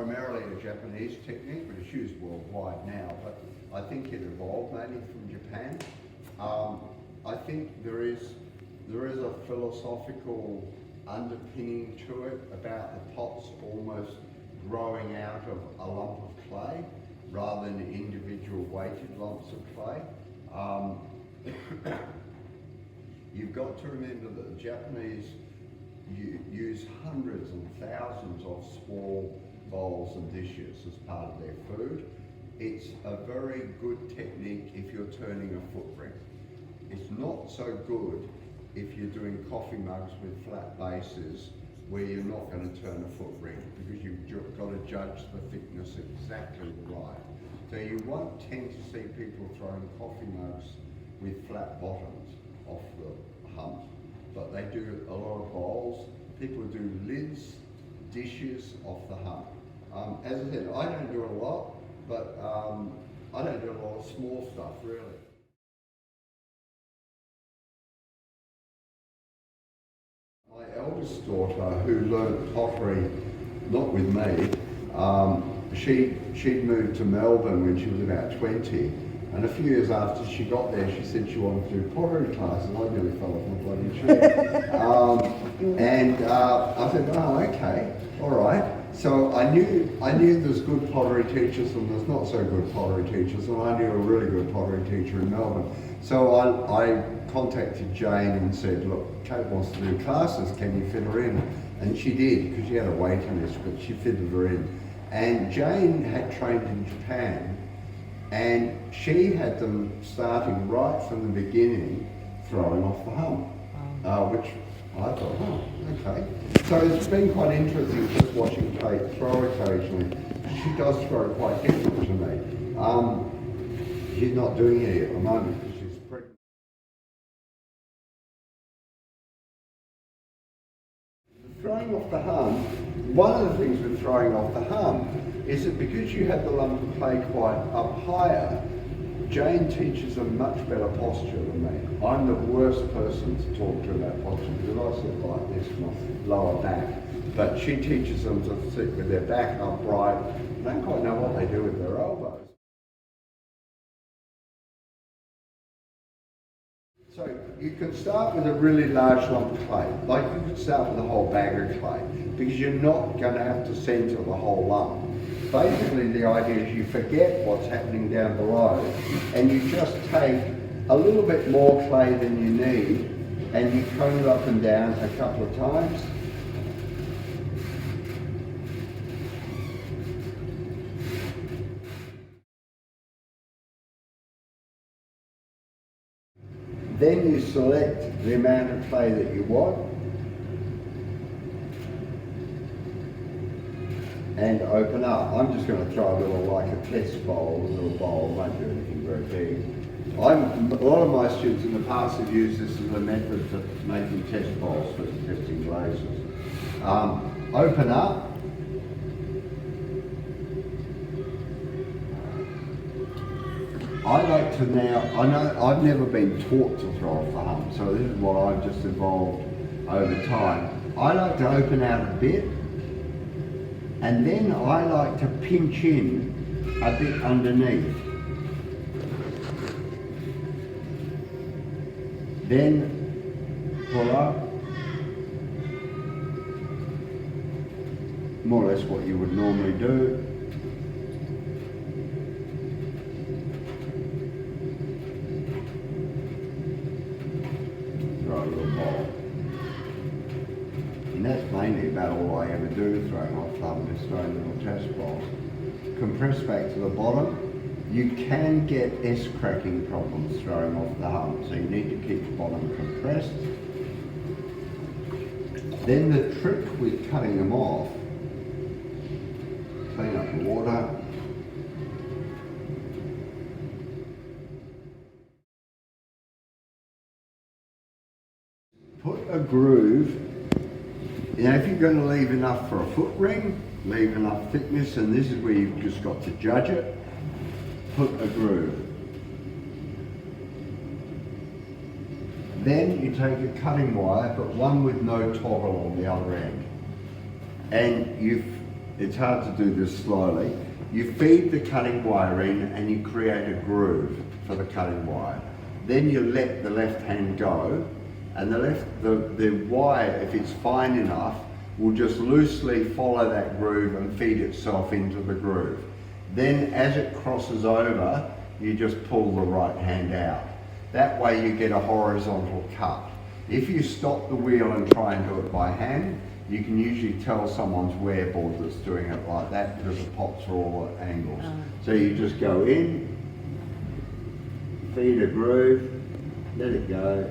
primarily a Japanese technique, but it's used worldwide now. But I think it evolved mainly from Japan. I think there is a philosophical underpinning to it about the pots almost growing out of a lump of clay rather than individual weighted lumps of clay. You've got to remember that the Japanese use hundreds and thousands of small bowls and dishes as part of their food. It's a very good technique if you're turning a foot ring. It's not so good if you're doing coffee mugs with flat bases where you're not going to turn a foot ring because you've got to judge the thickness exactly right. So you won't tend to see people throwing coffee mugs with flat bottoms off the hump, but they do a lot of bowls. People do lids, dishes off the hump. As I said, I don't do it a lot, but I don't do a lot of small stuff really. My eldest daughter, who learned pottery, not with me, she'd moved to Melbourne when she was about 20, and a few years after she got there, she said she wanted to do pottery classes. I nearly fell off my bloody tree. I said, oh, okay, all right. So I knew there's good pottery teachers and there's not so good pottery teachers, and I knew a really good pottery teacher in Melbourne. So I contacted Jane and said, look, Kate wants to do classes, can you fit her in? And she did, because she had a waiting list, but she fitted her in. And Jane had trained in Japan, and she had them starting right from the beginning, throwing off the hump, which I thought, oh, okay. So it's been quite interesting just watching Kate throw occasionally. She does throw quite different to me. She's not doing it at the moment because she's pregnant. Throwing off the hump, one of the things with throwing off the hump is that because you have the lump of clay quite up higher, Jane teaches them much better posture than me. I'm the worst person to talk to about posture because I sit like this with my lower back. But she teaches them to sit with their back upright. I don't quite know what they do with their elbows. So you can start with a really large lump of clay. Like you could start with a whole bag of clay because you're not going to have to centre the whole lump. Basically the idea is you forget what's happening down below and you just take a little bit more clay than you need and you cone it up and down a couple of times. Then you select the amount of clay that you want and open up. I'm just going to try a little, like a test bowl, a little bowl, won't do anything very big. A lot of my students in the past have used this as a method for making test bowls for testing glazes. Open up. I like to now, I know I've never been taught to throw off the hump, so this is what I've just evolved over time. I like to open out a bit, and then I like to pinch in a bit underneath. Then pull up, more or less what you would normally do. Throw a little bowl. And that's mainly about all I ever do, throwing off thumb, is throwing little test balls. Compress back to the bottom. You can get S-cracking problems throwing off the hump, so you need to keep the bottom compressed. Then the trick with cutting them off, clean up the water. Put a groove. Now if you're going to leave enough for a foot ring, leave enough thickness, and this is where you've just got to judge it. Put a groove. Then you take a cutting wire, but one with no toggle on the other end. And it's hard to do this slowly. You feed the cutting wire in and you create a groove for the cutting wire. Then you let the left hand go, and the wire, if it's fine enough, will just loosely follow that groove and feed itself into the groove. Then as it crosses over, you just pull the right hand out. That way you get a horizontal cut. If you stop the wheel and try and do it by hand, you can usually tell someone's wearboard that's doing it like that because it pops for all angles. So you just go in, feed a groove, let it go,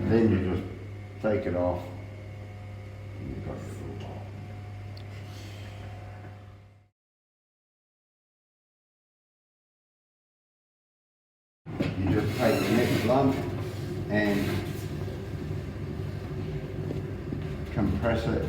then you just take it off. And you've got your full bowl. You just take the next lump and compress it